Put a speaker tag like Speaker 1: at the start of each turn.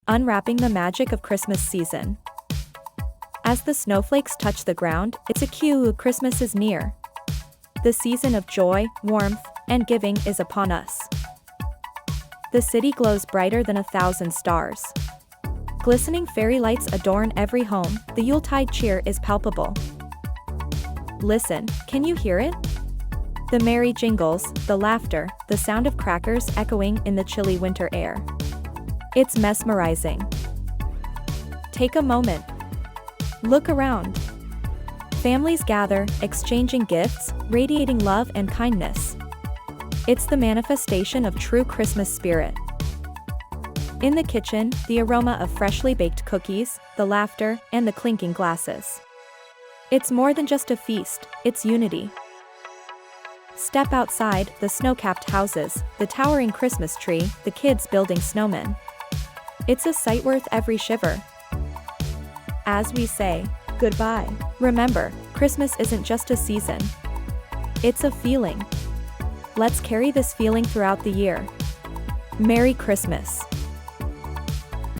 Speaker 1: unwrapping the magic of Christmas season. As the snowflakes touch the ground, it's a cue Christmas is near. The season of joy, warmth, and giving is upon us. The city glows brighter than 1,000 stars. Glistening fairy lights adorn every home, the Yuletide cheer is palpable. Listen, can you hear it? The merry jingles, the laughter, the sound of crackers echoing in the chilly winter air. It's mesmerizing. Take a moment. Look around. Families gather, exchanging gifts, radiating love and kindness. It's the manifestation of true Christmas spirit. In the kitchen, the aroma of freshly baked cookies, the laughter, and the clinking glasses. It's more than just a feast, it's unity. Step outside, the snow-capped houses, the towering Christmas tree, the kids building snowmen. It's a sight worth every shiver. As we say goodbye, remember, Christmas isn't just a season. It's a feeling. Let's carry this feeling throughout the year. Merry Christmas.